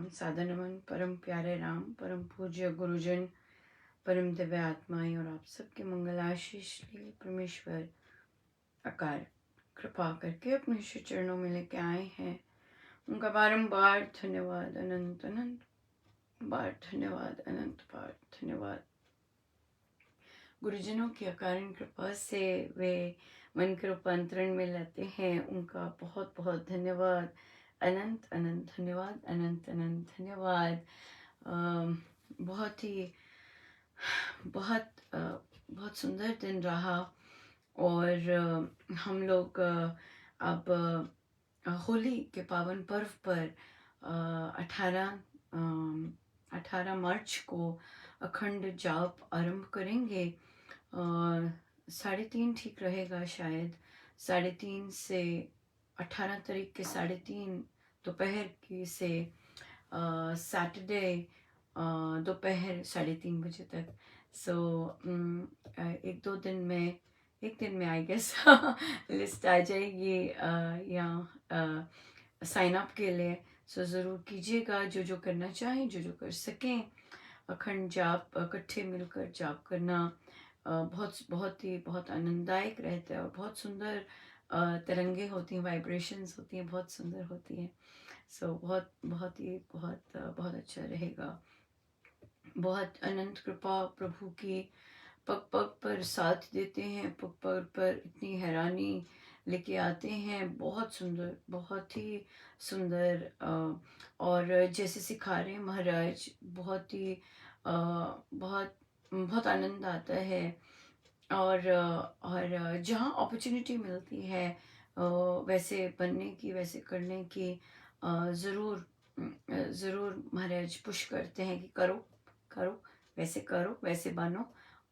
साधन नमन परम प्यारे राम, परम पूज्य गुरुजन, परम दिव्य आत्माएं और आप सबके मंगल आशीष लिए परमेश्वर आकार कृपा करके अपने श्री चरणों में लेके आए हैं। उनका बारंबार धन्यवाद, अनंत अनंत बार धन्यवाद, अनंत बार धन्यवाद। गुरुजनों की अकारण कृपा से वे मन के रूपांतरण में लाते हैं, उनका बहुत बहुत धन्यवाद, अनंत अनंत धन्यवाद, अनंत अनंत धन्यवाद। बहुत सुंदर दिन रहा और हम लोग अब होली के पावन पर्व पर 18 मार्च को अखंड जाप आरंभ करेंगे। 3:30 ठीक रहेगा शायद। 3:30 से 18 तारीख के 3:30 दोपहर की से सैटरडे दोपहर 3:30 बजे तक। एक दिन में आई गेस लिस्ट आ जाएगी या साइन अप के लिए। ज़रूर कीजिएगा, जो करना चाहें, जो कर सकें। अखंड जाप इकट्ठे मिलकर जाप करना बहुत आनंददायक रहता है और बहुत सुंदर तरंगे होती हैं, वाइब्रेशंस होती हैं, बहुत सुंदर होती हैं। बहुत अच्छा रहेगा। बहुत अनंत कृपा प्रभु की पग पग पर साथ देते हैं, पग पग पर इतनी हैरानी लेके आते हैं। बहुत ही सुंदर और जैसे सिखा रहे हैं महाराज, बहुत आनंद आता है। और जहाँ अपॉर्चुनिटी मिलती है वैसे बनने की, वैसे करने की ज़रूर महाराज पुश करते हैं कि करो, वैसे बनो।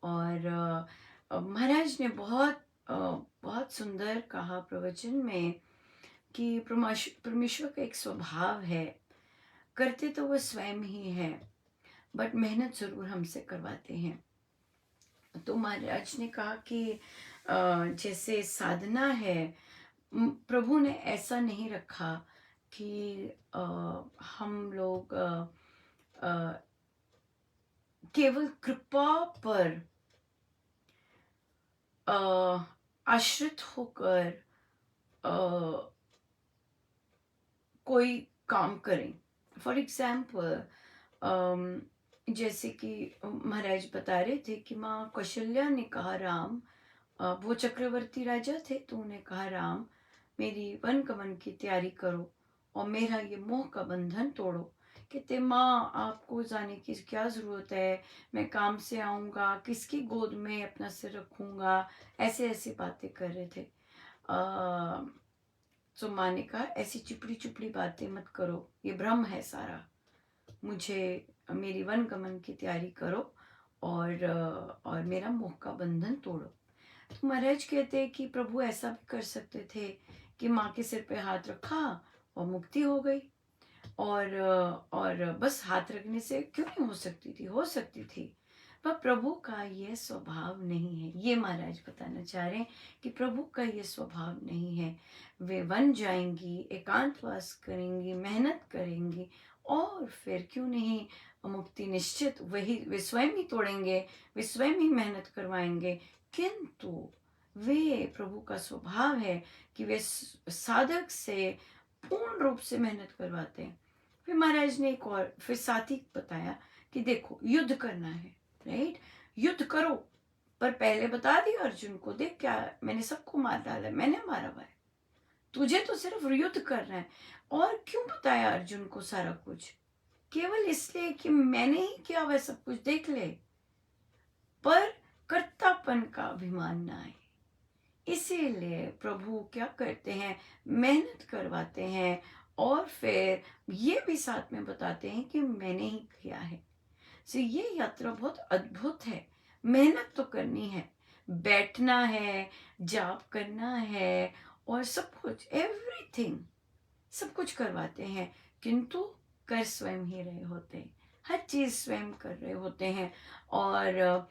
और महाराज ने बहुत सुंदर कहा प्रवचन में कि परमेश्वर का एक स्वभाव है, करते तो वह स्वयं ही है, बट मेहनत ज़रूर हमसे करवाते हैं। तो महाराज ने कहा कि जैसे साधना है, प्रभु ने ऐसा नहीं रखा कि हम लोग केवल कृपा पर आश्रित होकर कोई काम करें। फॉर एग्जाम्पल जैसे कि महाराज बता रहे थे कि माँ कौशल्या ने कहा राम, वो चक्रवर्ती राजा थे, तो उन्हें कहा राम मेरी वन गमन की तैयारी करो और मेरा ये मोह का बंधन तोड़ो। कहते माँ आपको जाने की क्या ज़रूरत है, मैं काम से आऊँगा, किसकी गोद में अपना सिर रखूँगा, ऐसे बातें कर रहे थे। तो माँ ने कहा ऐसी चुपड़ी बातें मत करो, ये भ्रम है सारा, मुझे मेरी वन गमन की तैयारी करो और मेरा मोह का बंधन तोड़ो। तो महाराज कहते हैं कि प्रभु ऐसा भी कर सकते थे कि माँ के सिर पे हाथ रखा और मुक्ति हो गई, और बस हाथ रखने से क्यों नहीं हो सकती थी। पर प्रभु का ये स्वभाव नहीं है। ये महाराज बताना चाह रहे हैं कि प्रभु का ये स्वभाव नहीं है। वे वन जाएंगी, एकांतवास करेंगी, मेहनत करेंगी और फिर क्यों नहीं मुक्ति निश्चित, वे स्वयं ही तोड़ेंगे, वे स्वयं ही मेहनत करवाएंगे। किंतु वे प्रभु का स्वभाव है कि वे साधक से पूर्ण रूप से मेहनत करवाते हैं। फिर महाराज ने एक और फिर साथ ही बताया कि देखो युद्ध करना है, राइट, युद्ध करो, पर पहले बता दिया अर्जुन को, देख क्या मैंने सबको मार डाला है, मैंने मारा हुआ है, तुझे तो सिर्फ युद्ध करना है। और क्यों बताया अर्जुन को सारा कुछ? केवल इसलिए कि मैंने ही किया वह सब कुछ देख ले, पर कर्तापन का अभिमान ना आए। इसीलिए प्रभु क्या करते हैं, मेहनत करवाते हैं और फिर ये भी साथ में बताते हैं कि मैंने ही किया है। सो ये यात्रा बहुत अद्भुत है। मेहनत तो करनी है, बैठना है, जाप करना है और सब कुछ, एवरीथिंग, सब कुछ करवाते हैं, किंतु कर स्वयं ही रहे होते हैं, हर चीज़ स्वयं कर रहे होते हैं। और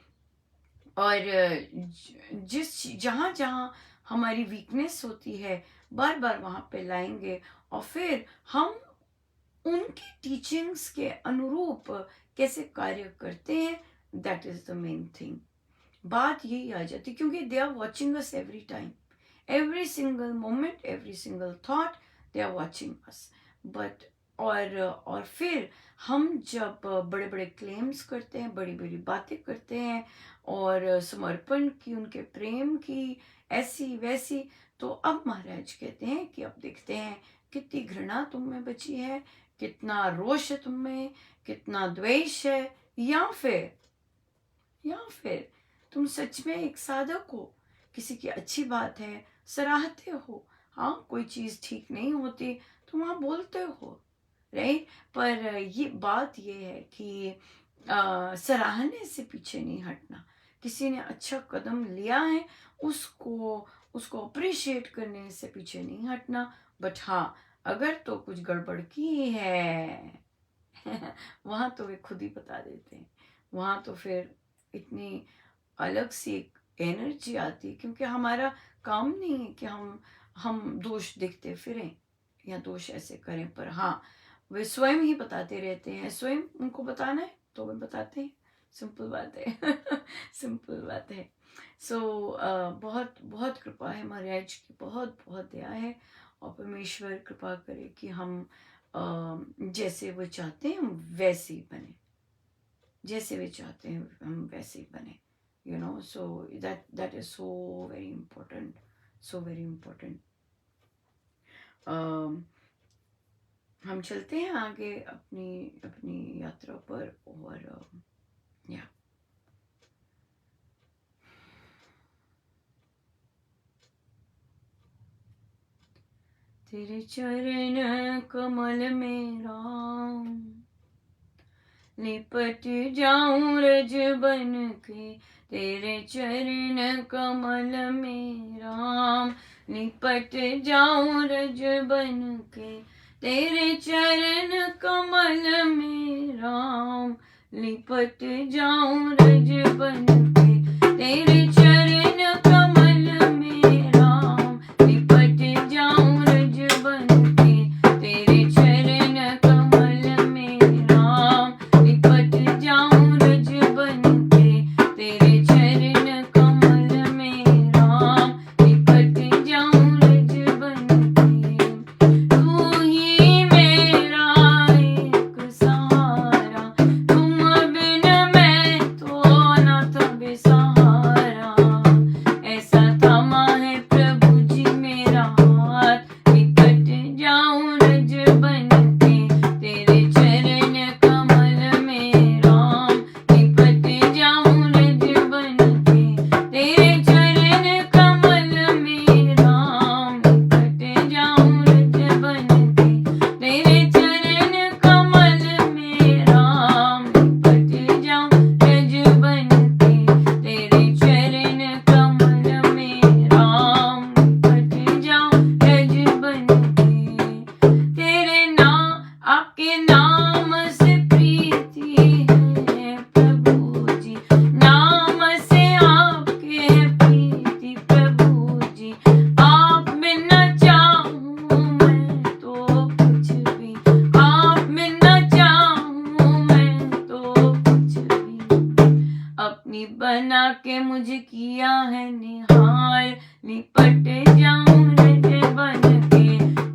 जहाँ जहाँ हमारी वीकनेस होती है बार बार वहाँ पे लाएंगे और फिर हम उनकी टीचिंग्स के अनुरूप कैसे कार्य करते हैं, that is the main thing. बात यही आ जाती, क्योंकि they are watching us every time, every single moment, every single thought, they are watching us. But और फिर हम जब बड़े बड़े क्लेम्स करते हैं, बड़ी बड़ी बातें करते हैं और समर्पण की, उनके प्रेम की, ऐसी वैसी, तो अब महाराज कहते हैं कि अब देखते हैं कितनी घृणा तुम में बची है, कितना रोष है तुम में, कितना द्वेष है, या फिर तुम सच में एक साधक हो, किसी की अच्छी बात है सराहते हो, हाँ कोई चीज ठीक नहीं होती तो वहां बोलते हो, राइट। पर ये बात ये है कि सराहने से पीछे नहीं हटना। किसी ने अच्छा कदम लिया है, उसको अप्रिशिएट करने से पीछे नहीं हटना। बट हाँ, अगर तो कुछ गड़बड़ की है वहां तो वे खुद ही बता देते हैं। वहां तो फिर इतनी अलग सी एक एनर्जी आती है, क्योंकि हमारा काम नहीं है कि हम दोष देखते फिरें या दोष ऐसे करें। पर हाँ, वे स्वयं ही बताते रहते हैं, स्वयं उनको बताना है तो वे बताते हैं। सिंपल बात है सिंपल बात है। सो बहुत बहुत कृपा है महाराज की, बहुत बहुत दया है। और परमेश्वर कृपा करे कि हम जैसे वो चाहते हैं हम वैसे ही बने, जैसे वे चाहते हैं हम वैसे ही बने, you know। So that is so very important, so very important। हम चलते हैं आगे अपनी अपनी यात्रा पर। और या तेरे चरण कमल में राम, लिपट जाऊं रज बन के, तेरे चरण कमल में राम, लिपट जाऊं रज बन के, तेरे चरण कमल में राम, लिपट जाऊं रज बन के, तेरे चरण कमल में राम, लिपट जाऊं रज बन के, तेरे चरण कमल में राम, लिपट जाऊं रज बन के, तेरे चरण कमल में राम, लिपट जाऊं रज बन के। तू ही मेरा एक सहारा, तुम बिन मैं तो न था बेसहारा, ऐसा थामा है प्रभु जी मेरा हाथ, लिपट जाऊं रज बन के, तेरे चरण कमल में राम, लिपट जाऊं रज बन के, तेरे चरण कमल में राम, लिपट जाऊं रज बन के, तेरे चरण कमल में राम, लिपट जाऊं रज बन के, तेरे चरण कमल में राम, लिपट जाऊं रज बन के। तेरे नाम, आपके नाम से प्रीति है प्रभु जी, नाम से आपके है प्रीति प्रभु जी, आप बिन न चाहूं मैं तो कुछ भी, आप बिन न चाहूं मैं तो कुछ भी, अपनी बना के मुझे किया है निहाल, लिपट जाऊं रज बन के,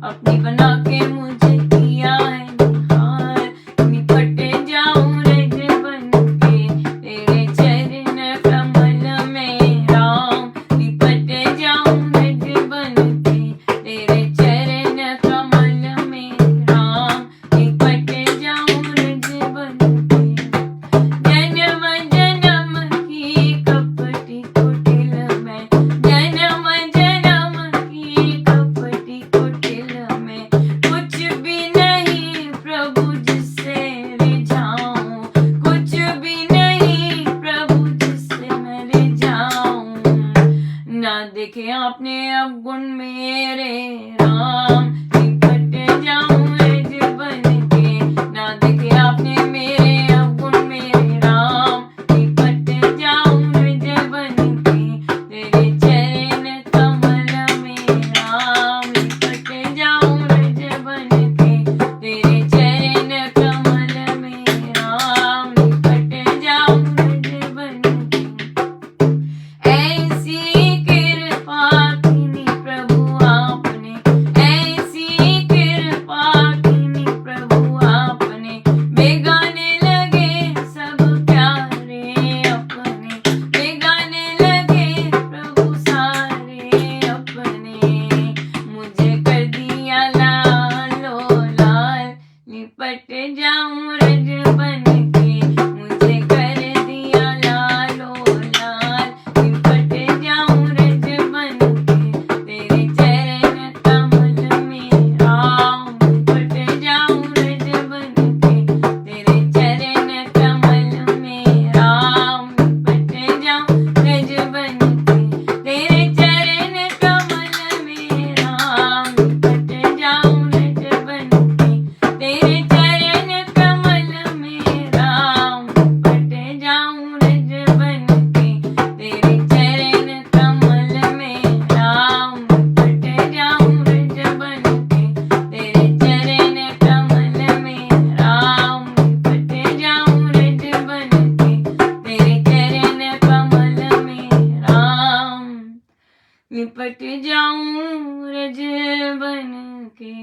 अपनी बना के मुझे किया है निहाल, लिपट जाऊं रज बन के, तेरे चरण कमल में राम, लिपट जाऊं रज बन के, तेरे चरण कमल में राम, लिपट जाऊं रज बन के। जन्म जन्म की कपटी कुटिल में, जन्म जन्म जाऊं रज बन के, मुझे कर दिया लालो लाल, लिपट जाऊं रज बन के, तेरे चरण कमल में राम, लिपट जाऊं रज बन के, तेरे चरण कमल में राम, लिपट जाऊं रज बन के, तेरे चरण कमल में राम, लिपट जाऊं रज बन के, तेरे चरण कमल में राम, लिपट जाऊं रज बन के, तेरे चरण कमल में राम, लिपट जाऊं रज बन के, तेरे चरण कमल में राम, लिपट जाऊं रज बन के, तेरे चरण कमल में राम, लिपट जाऊं रज बन के।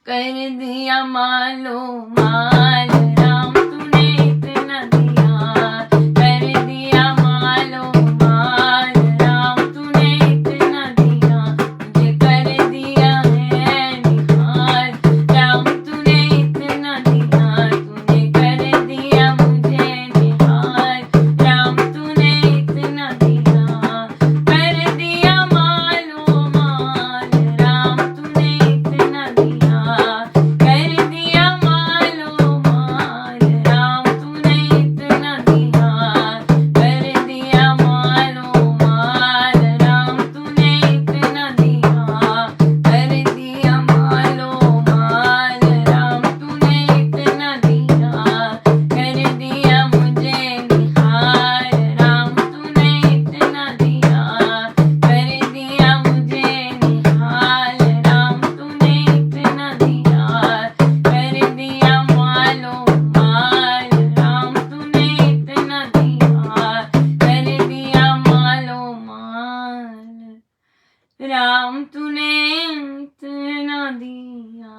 कर दिया मालो माल राम तूने इतना दिया, कर दिया मालो माल राम तूने इतना दिया, मुझे कर दिया है निहाल राम तूने इतना दिया, तूने कर दिया मुझे निहाल राम तूने इतना दिया, कर दिया मालो माल राम तूने इतना दिया, कर दिया मालो माल राम तूने इतना दिया, कर दिया मालो माल राम तूने इतना दिया, कर दिया मालो माल राम तूने इतना दिया, कर दिया मुझे निहाल राम तूने इतना दिया, कर दिया मुझे निहाल राम तूने इतना दिया, कर दिया मालो माल राम तूने इतना दिया, कर दिया मालो माल राम तूने इतना दिया।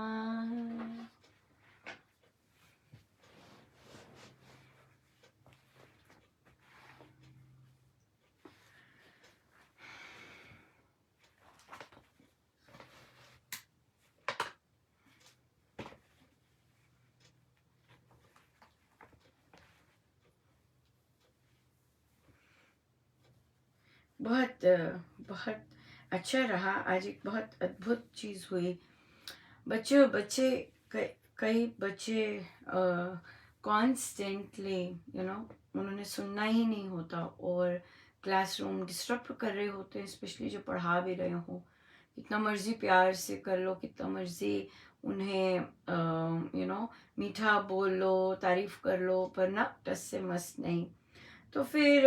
बहुत अच्छा रहा। आज एक बहुत अद्भुत चीज़ हुई। बच्चे कई बच्चे कॉन्स्टेंटली उन्होंने सुनना ही नहीं होता और क्लासरूम डिस्टर्ब कर रहे होते हैं, स्पेशली जो पढ़ा भी रहे हो। कितना मर्जी प्यार से कर लो, कितना मर्जी उन्हें मीठा बोल लो, तारीफ कर लो, पर ना टस से मस नहीं। तो फिर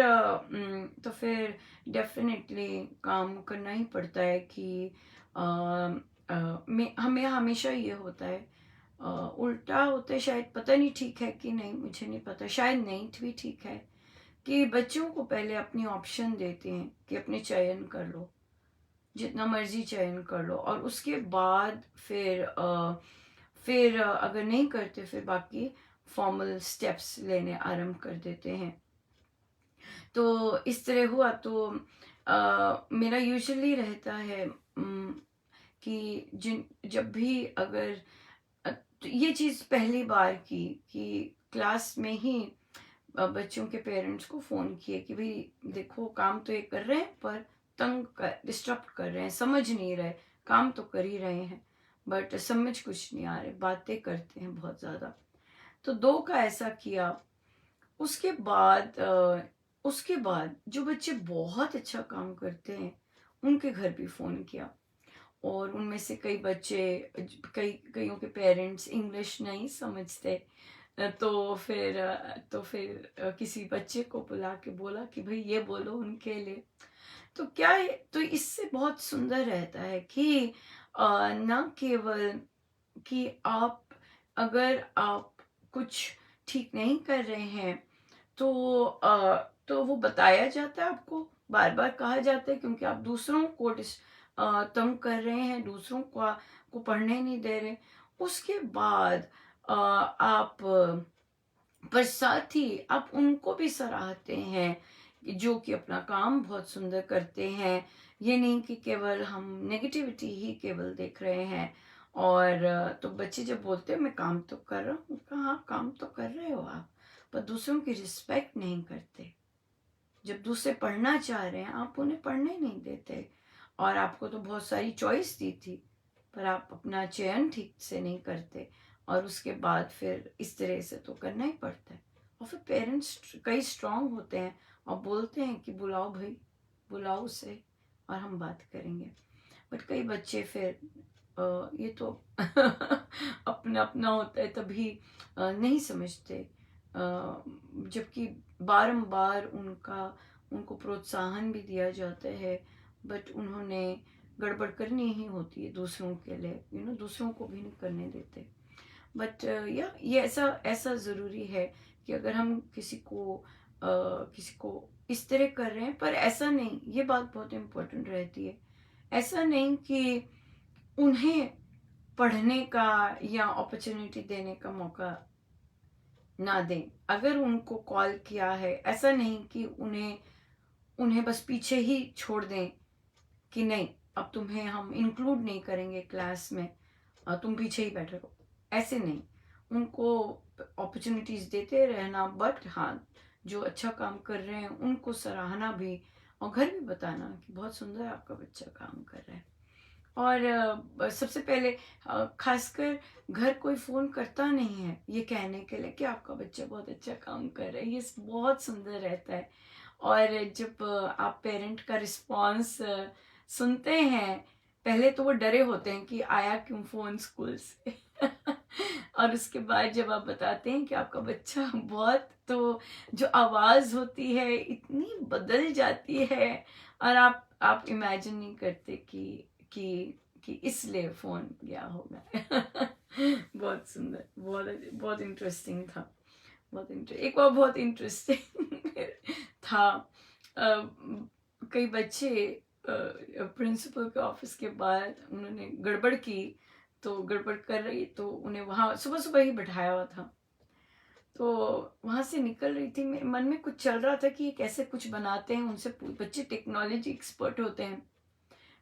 डेफिनेटली काम करना ही पड़ता है कि हमें हमेशा ये होता है, उल्टा होता है शायद, पता नहीं ठीक है कि नहीं, मुझे नहीं पता, शायद नहीं भी ठीक है कि बच्चों को पहले अपनी ऑप्शन देते हैं कि अपने चयन कर लो, जितना मर्जी चयन कर लो, और उसके बाद फिर अगर नहीं करते फिर बाकी फॉर्मल स्टेप्स लेने आरंभ कर देते हैं। तो इस तरह हुआ। तो मेरा यूजुअली रहता है कि जब भी अगर तो ये चीज़ पहली बार की कि क्लास में ही बच्चों के पेरेंट्स को फ़ोन किए कि भाई देखो काम तो ये कर रहे हैं पर तंग कर, डिस्टर्ब कर रहे हैं, समझ नहीं रहे, काम तो कर ही रहे हैं बट समझ कुछ नहीं आ रहे, बातें करते हैं बहुत ज़्यादा। तो 2 का ऐसा किया। उसके बाद जो बच्चे बहुत अच्छा काम करते हैं उनके घर भी फ़ोन किया, और उनमें से कईयों के पेरेंट्स इंग्लिश नहीं समझते, तो फिर किसी बच्चे को बुला के बोला कि भाई ये बोलो उनके लिए। तो क्या है, तो इससे बहुत सुंदर रहता है कि न केवल कि अगर आप कुछ ठीक नहीं कर रहे हैं तो वो बताया जाता है, आपको बार बार कहा जाता है, क्योंकि आप दूसरों को तंग कर रहे हैं, दूसरों को पढ़ने नहीं दे रहे। उसके बाद आप पर साथ ही आप उनको भी सराहते हैं जो कि अपना काम बहुत सुंदर करते हैं। ये नहीं कि केवल हम नेगेटिविटी ही केवल देख रहे हैं, और तो बच्चे जब बोलते हैं मैं काम तो कर रहा हूँ, कहा हाँ काम तो कर रहे हो आप, पर दूसरों की रिस्पेक्ट नहीं करते। जब दूसरे पढ़ना चाह रहे हैं आप उन्हें पढ़ने नहीं देते। और आपको तो बहुत सारी चॉइस दी थी, पर आप अपना चयन ठीक से नहीं करते, और उसके बाद फिर इस तरह से तो करना ही पड़ता है। और फिर पेरेंट्स कई स्ट्रांग होते हैं और बोलते हैं कि बुलाओ भाई, बुलाओ उसे और हम बात करेंगे। बट कई बच्चे फिर ये तो अपना अपना होता है तभी नहीं समझते, जबकि बारंबार उनको प्रोत्साहन भी दिया जाता है, बट उन्होंने गड़बड़ करनी ही होती है दूसरों के लिए, दूसरों को भी नहीं करने देते। बट या ये ऐसा ऐसा ज़रूरी है कि अगर हम किसी को इस तरह कर रहे हैं, पर ऐसा नहीं, ये बात बहुत इम्पोर्टेंट रहती है, ऐसा नहीं कि उन्हें पढ़ने का या अपॉर्चुनिटी देने का मौका ना दें। अगर उनको कॉल किया है, ऐसा नहीं कि उन्हें उन्हें बस पीछे ही छोड़ दें कि नहीं अब तुम्हें हम इंक्लूड नहीं करेंगे क्लास में, तुम पीछे ही बैठे रहो, ऐसे नहीं। उनको अपॉर्चुनिटीज देते रहना, बट हाँ जो अच्छा काम कर रहे हैं उनको सराहना भी, और घर भी बताना कि बहुत सुंदर आपका बच्चा काम कर रहा है। और सबसे पहले खासकर घर कोई फ़ोन करता नहीं है ये कहने के लिए कि आपका बच्चा बहुत अच्छा काम कर रहा है, ये बहुत सुंदर रहता है। और जब आप पेरेंट का रिस्पॉन्स सुनते हैं, पहले तो वो डरे होते हैं कि आया क्यों फ़ोन स्कूल से और उसके बाद जब आप बताते हैं कि आपका बच्चा बहुत, तो जो आवाज़ होती है इतनी बदल जाती है, और आप इमेजिन नहीं करते कि इसलिए फ़ोन किया होगा बहुत सुंदर, बहुत बहुत इंटरेस्टिंग था। एक बार बहुत इंटरेस्टिंग था, अ, कई बच्चे प्रिंसिपल के ऑफिस के बाद उन्होंने गड़बड़ की, तो गड़बड़ कर रही तो उन्हें वहाँ सुबह सुबह ही बिठाया हुआ था। तो वहाँ से निकल रही थी, मेरे मन में कुछ चल रहा था कि ये कैसे कुछ बनाते हैं, उनसे बच्चे टेक्नोलॉजी एक्सपर्ट होते हैं।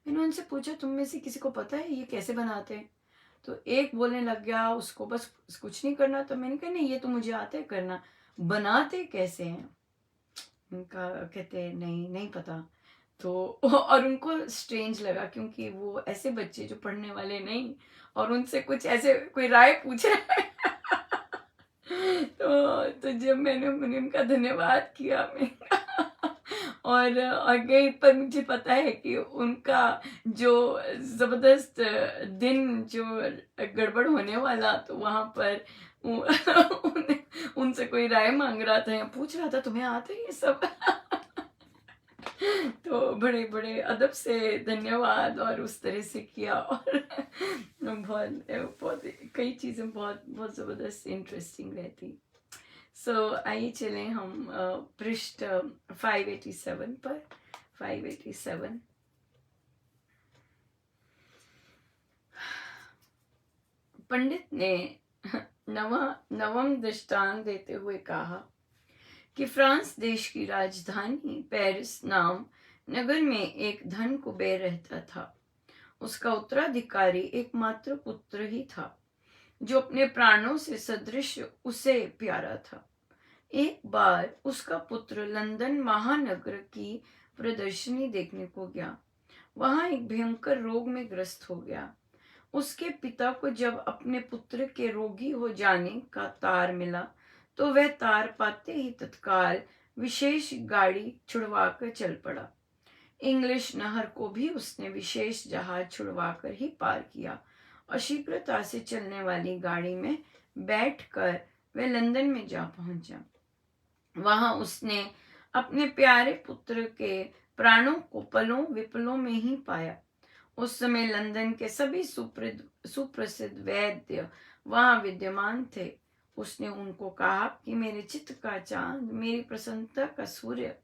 मैंने उनसे पूछा तुम में से किसी को पता है ये कैसे बनाते हैं? तो एक बोलने लग गया उसको बस कुछ नहीं करना। तो मैंने कहा नहीं ये तो मुझे आता है करना, बनाते कैसे हैं? उनका कहते नहीं नहीं पता। तो और उनको स्ट्रेंज लगा क्योंकि वो ऐसे बच्चे जो पढ़ने वाले नहीं, और उनसे कुछ ऐसे कोई राय पूछ रहा है तो जब मैंने उनका धन्यवाद किया, मैं और आगे पर मुझे पता है कि उनका जो जबरदस्त दिन जो गड़बड़ होने वाला, तो वहां पर उनसे कोई राय मांग रहा था या पूछ रहा था तुम्हें आता है ये सब तो बड़े बड़े अदब से धन्यवाद और उस तरह से किया, और बहुत बहुत कई चीज़ें बहुत बहुत ज़बरदस्त इंटरेस्टिंग रहती। सो आइए चलें हम पृष्ठ 587 पर। 587 पंडित ने नवम दृष्टांत देते हुए कहा कि फ्रांस देश की राजधानी पेरिस नाम नगर में एक धन कुबेर रहता था। उसका उत्तराधिकारी एकमात्र पुत्र ही था जो अपने प्राणों से सदृश उसे प्यारा था। एक बार उसका पुत्र लंदन महानगर की प्रदर्शनी देखने को गया। वहां एक भयंकर रोग में ग्रस्त हो गया। उसके पिता को जब अपने पुत्र के रोगी हो जाने का तार मिला, तो वह तार पाते ही तत्काल विशेष गाड़ी छुड़वाकर चल पड़ा। इंग्लिश नहर को भी उसने विशेष जहाज छुड़वाकर ही पार किया, और शीघ्रता से चलने वाली गाड़ी में बैठकर वह लंदन में जा पहुंचा। वहां उसने अपने प्यारे पुत्र के प्राणों को पलों विपलों में ही पाया। उस समय लंदन के सभी सुप्रसिद्ध वैद्य वहां विद्यमान थे। उसने उनको कहा कि मेरे चित्त का चांद, मेरी प्रसन्नता का सूर्य,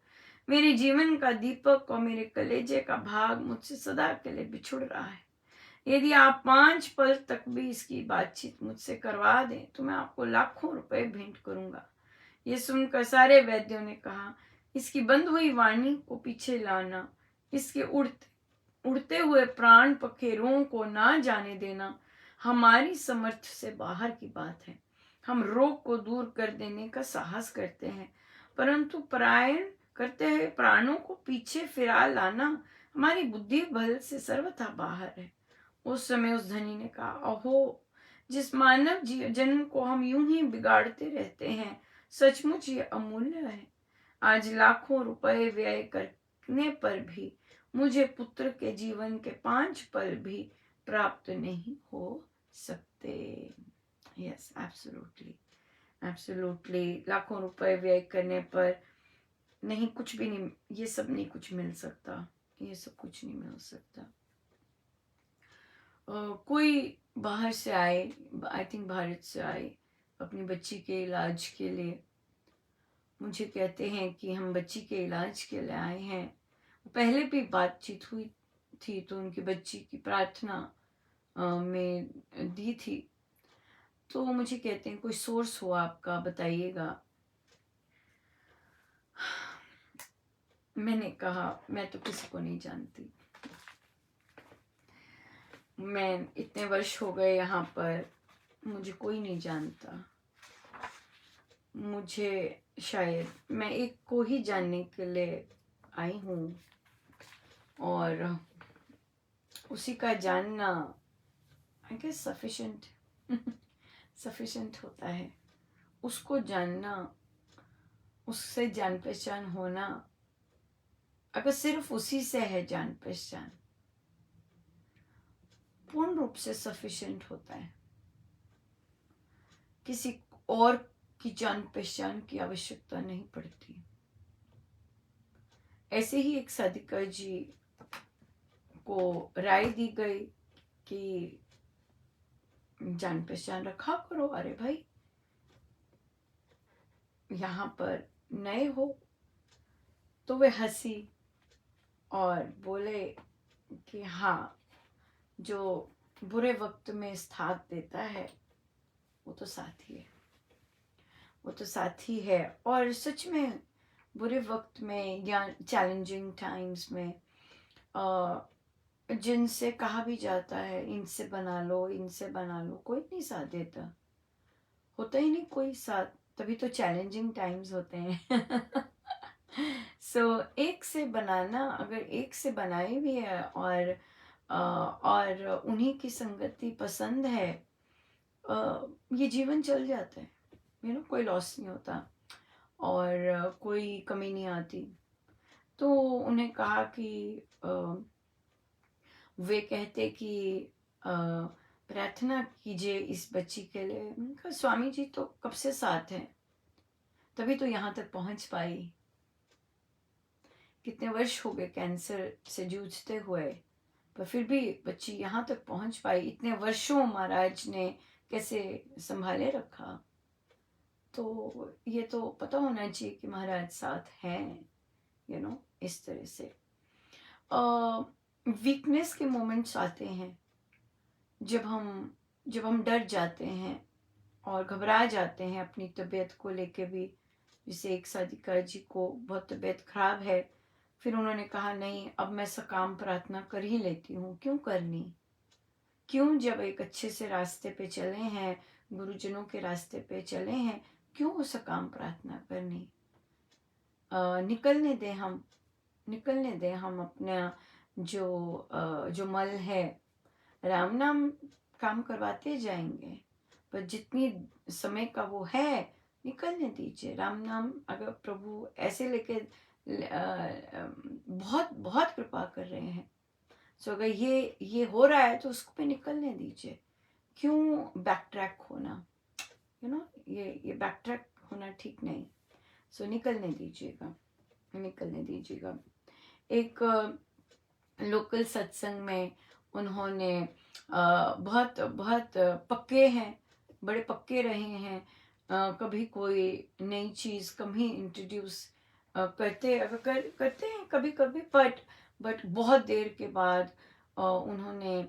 मेरे जीवन का दीपक और मेरे कलेजे का भाग मुझसे सदा के लिए बिछुड़ रहा है। यदि आप 5 पल तक भी इसकी बातचीत मुझसे करवा दें तो मैं आपको लाखों रुपए भेंट करूंगा। ये सुनकर सारे वैद्यों ने कहा, इसकी बंद हुई वाणी को पीछे लाना, इसके उड़ते उड़ते हुए प्राण पखेरुओं को ना जाने देना, हमारी समर्थ से बाहर की बात है। हम रोग को दूर कर देने का साहस करते हैं, परंतु परायण करते हैं प्राणों को पीछे फिरा लाना हमारी बुद्धि बल से सर्वथा बाहर है। उस समय उस धनी ने कहा, अहो, जिस मानव जन्म को हम यूं ही बिगाड़ते रहते हैं, सचमुच ये अमूल्य है। आज लाखों रुपए व्यय करने पर भी मुझे पुत्र के जीवन के 5 पल भी प्राप्त नहीं हो सकते। Yes, absolutely, absolutely. लाखों रुपए व्यय करने पर नहीं, कुछ भी नहीं, ये सब नहीं कुछ मिल सकता, ये सब कुछ नहीं मिल सकता। कोई बाहर से आए, आई थिंक भारत से आए, अपनी बच्ची के इलाज के लिए मुझे कहते हैं कि हम बच्ची के इलाज के लिए आए हैं। पहले भी बातचीत हुई थी तो उनकी बच्ची की प्रार्थना में दी थी। तो मुझे कहते हैं कोई सोर्स हो आपका, बताइएगा। मैंने कहा मैं तो किसी को नहीं जानती, मैं इतने वर्ष हो गए यहाँ पर, मुझे कोई नहीं जानता। मुझे शायद मैं एक को ही जानने के लिए आई हूँ, और उसी का जानना आई गेस सफिशिएंट सफिशिएंट होता है। उसको जानना, उससे जान पहचान होना, अगर सिर्फ उसी से है जान पहचान, पूर्ण रूप से सफिशिएंट होता है। किसी और की जान पहचान की आवश्यकता नहीं पड़ती। ऐसे ही एक साधिका जी को राय दी गई कि जान पहचान रखा करो। अरे भाई, यहाँ पर नए हो। तो वे हंसी और बोले कि हाँ, जो बुरे वक्त में साथ देता है वो तो साथी है, वो तो साथी है। और सच में बुरे वक्त में या चैलेंजिंग टाइम्स में जिनसे कहा भी जाता है इनसे बना लो, इनसे बना लो, कोई नहीं साथ देता, होता ही नहीं कोई साथ, तभी तो चैलेंजिंग टाइम्स होते हैं। एक से बनाना, अगर एक से बनाए भी है और उन्हीं की संगति पसंद है, ये जीवन चल जाता है। कोई लॉस नहीं होता और कोई कमी नहीं आती। तो उन्हें कहा कि वे कहते कि प्रार्थना कीजिए इस बच्ची के लिए। मैंने कहा स्वामी जी तो कब से साथ हैं, तभी तो यहाँ तक पहुँच पाई। कितने वर्ष हो गए कैंसर से जूझते हुए, पर फिर भी बच्ची यहाँ तक पहुँच पाई। इतने वर्षों महाराज ने कैसे संभाले रखा। तो ये तो पता होना चाहिए कि महाराज साथ हैं, इस तरह से। वीकनेस के मोमेंट्स आते हैं जब हम डर जाते हैं और घबरा जाते हैं अपनी तबीयत को लेके भी। जैसे एक साधिका जी को बहुत तबीयत खराब है, फिर उन्होंने कहा नहीं, अब मैं सकाम प्रार्थना कर ही लेती हूँ। क्यों करनी, क्यों, जब एक अच्छे से रास्ते पे चले हैं, गुरुजनों के रास्ते पे चले हैं, क्यों सकाम प्रार्थना करनी। निकलने दें हम अपना जो मल है। राम नाम काम करवाते जाएंगे, पर जितनी समय का वो है निकलने दीजिए। राम नाम अगर प्रभु ऐसे लेके बहुत बहुत कृपा कर रहे हैं, तो अगर ये हो रहा है तो उसको पे निकलने दीजिए। क्यों बैक ट्रैक होना, ये बैक ट्रैक होना ठीक नहीं। सो निकलने दीजिएगा। एक लोकल सत्संग में उन्होंने बहुत बहुत पक्के हैं, बड़े पक्के रहे हैं। कभी कोई नई चीज़ कभी इंट्रोड्यूस करते हैं कभी कभी, बट बहुत देर के बाद उन्होंने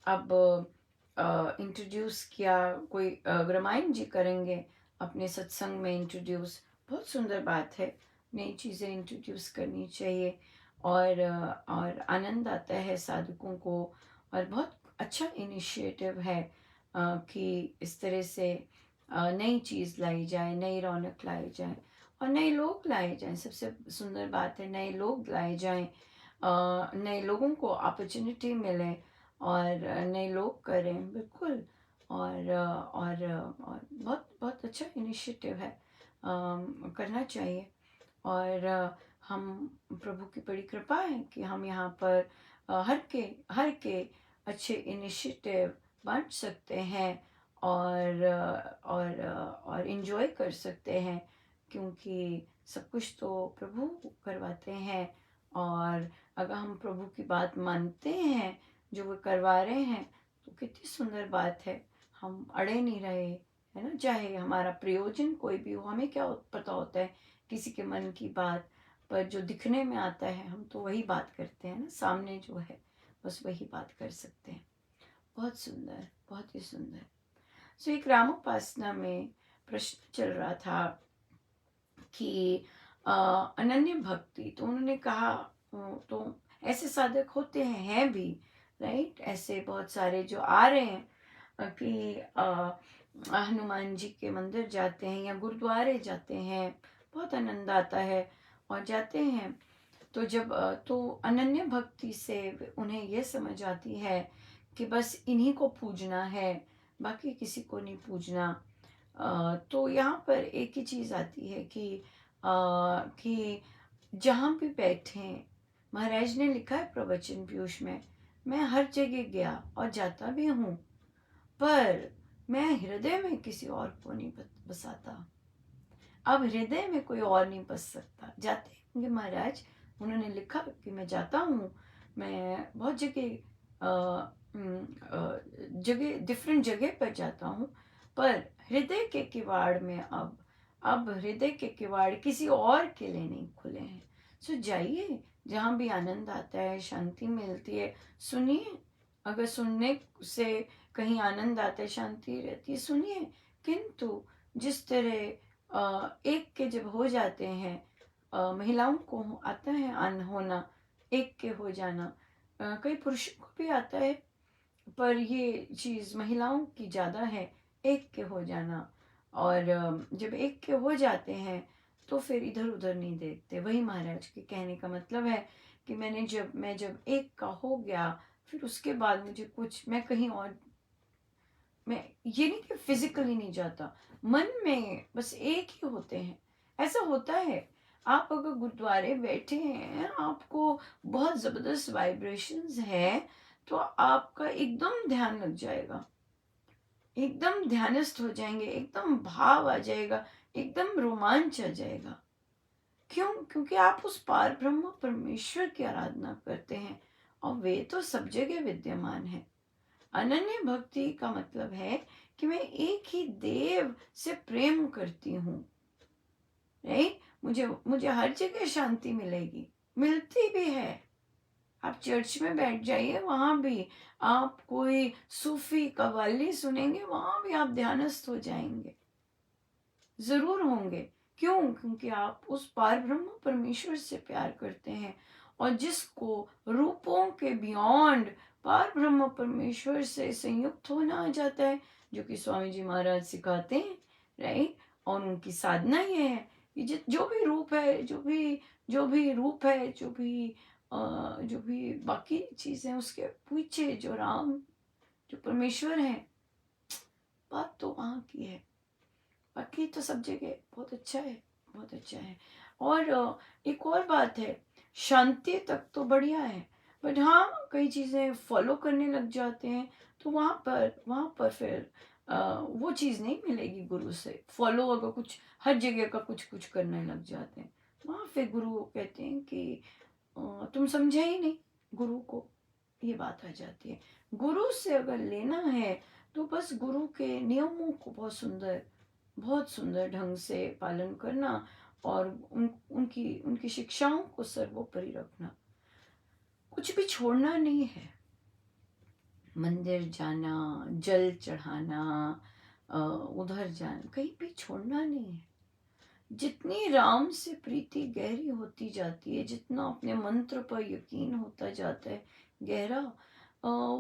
अब इंट्रोड्यूस किया। कोई रामायण जी करेंगे अपने सत्संग में इंट्रोड्यूस। बहुत सुंदर बात है, नई चीज़ें इंट्रोड्यूस करनी चाहिए और आनंद आता है साधकों को, और बहुत अच्छा इनिशिएटिव है। कि इस तरह से नई चीज़ लाई जाए, नई रौनक लाई जाए और नए लोग लाए जाएं। सबसे सुंदर बात है नए लोग लाए जाएं, नए लोगों को अपॉर्चुनिटी मिले और नए लोग करें बिल्कुल। और बहुत बहुत अच्छा इनिशिएटिव है, करना चाहिए। और हम प्रभु की बड़ी कृपा है कि हम यहाँ पर हर के अच्छे इनिशिएटिव बांट सकते हैं और इन्जॉय कर सकते हैं, क्योंकि सब कुछ तो प्रभु करवाते हैं। और अगर हम प्रभु की बात मानते हैं जो वो करवा रहे हैं तो कितनी सुंदर बात है। हम अड़े नहीं रहे, है ना। चाहे हमारा प्रयोजन कोई भी हो, हमें क्या पता होता है किसी के मन की बात, पर जो दिखने में आता है हम तो वही बात करते हैं ना, सामने जो है बस वही बात कर सकते हैं। बहुत सुंदर, बहुत ही सुंदर। सो एक रामोपासना में प्रश्न चल रहा था कि अनन्य भक्ति, तो उन्होंने कहा तो ऐसे साधक होते हैं भी, राइट। ऐसे बहुत सारे जो आ रहे हैं कि हनुमान जी के मंदिर जाते हैं या गुरुद्वारे जाते हैं, बहुत आनंद आता है और जाते हैं। तो जब तो अनन्य भक्ति से उन्हें ये समझ आती है कि बस इन्हीं को पूजना है, बाकी किसी को नहीं पूजना। तो यहाँ पर एक ही चीज़ आती है कि जहाँ भी बैठे, महाराज ने लिखा है प्रवचन पीयूष में, मैं हर जगह गया और जाता भी हूँ, पर मैं हृदय में किसी और को नहीं बसाता। अब हृदय में कोई और नहीं बस सकता। जाते होंगे महाराज, उन्होंने लिखा कि मैं जाता हूँ, मैं बहुत जगह डिफरेंट जगह पर जाता हूँ, पर हृदय के किवाड़ में अब हृदय के किवाड़ किसी और के लिए नहीं खुले हैं। सो जाइए, जहाँ भी आनंद आता है, शांति मिलती है, सुनिए। अगर सुनने से कहीं आनंद आता है, शांति रहती है, सुनिए। किंतु जिस तरह एक के जब हो जाते हैं, महिलाओं को आता है होना, एक के हो जाना, कई पुरुषों को भी आता है, पर ये चीज़ महिलाओं की ज़्यादा है, एक के हो जाना। और जब एक के हो जाते हैं तो फिर इधर उधर नहीं देखते। वही महाराज के कहने का मतलब है कि मैं जब एक का हो गया, फिर उसके बाद मुझे कुछ, मैं कहीं और, मैं ये नहीं कि फिजिकली नहीं जाता, मन में बस एक ही होते हैं। ऐसा होता है, आप अगर गुरुद्वारे बैठे हैं, आपको बहुत ज़बरदस्त वाइब्रेशंस है, तो आपका एकदम ध्यान लग जाएगा, एकदम ध्यानस्थ हो जाएंगे, एकदम भाव आ जाएगा, एकदम रोमांच आ जाएगा। क्यों? क्योंकि आप उस पार ब्रह्म परमेश्वर की आराधना करते हैं और वे तो सब जगह विद्यमान है। अनन्य भक्ति का मतलब है कि मैं एक ही देव से प्रेम करती हूँ, राइट। मुझे मुझे हर जगह शांति मिलेगी, मिलती भी है। आप चर्च में बैठ जाइए, वहां भी आप कोई सूफी कव्वाली सुनेंगे, वहां भी आप ध्यानस्थ हो जाएंगे, जरूर होंगे। क्यों? क्योंकि आप उस पार ब्रह्म परमेश्वर से प्यार करते हैं, और जिसको रूपों के बियॉन्ड पार ब्रह्म परमेश्वर से संयुक्त होना आ जाता है, जो कि स्वामी जी महाराज सिखाते हैं, राइट। और उनकी साधना ये है कि जो भी रूप है, जो भी रूप है, जो भी बाकी चीजें, उसके पीछे जो राम, जो परमेश्वर है, बात तो वहाँ की है। बाकी तो सब जगह बहुत अच्छा है, बहुत अच्छा है। और एक और बात है, शांति तक तो बढ़िया है, बट हाँ कई चीज़ें फॉलो करने लग जाते हैं, तो वहाँ पर फिर वो चीज़ नहीं मिलेगी गुरु से। फॉलो अगर कुछ हर जगह का कुछ कुछ करने लग जाते हैं, वहाँ फिर गुरु कहते हैं कि तुम समझे ही नहीं गुरु को, ये बात आ जाती है। गुरु से अगर लेना है तो बस गुरु के नियमों को बहुत सुंदर ढंग से पालन करना, और उनकी उनकी शिक्षाओं को सर्वोपरि रखना, कुछ भी छोड़ना नहीं है। मंदिर जाना, जल चढ़ाना, उधर जाना, कहीं भी छोड़ना नहीं है। जितनी राम से प्रीति गहरी होती जाती है, जितना अपने मंत्र पर यकीन होता जाता है गहरा,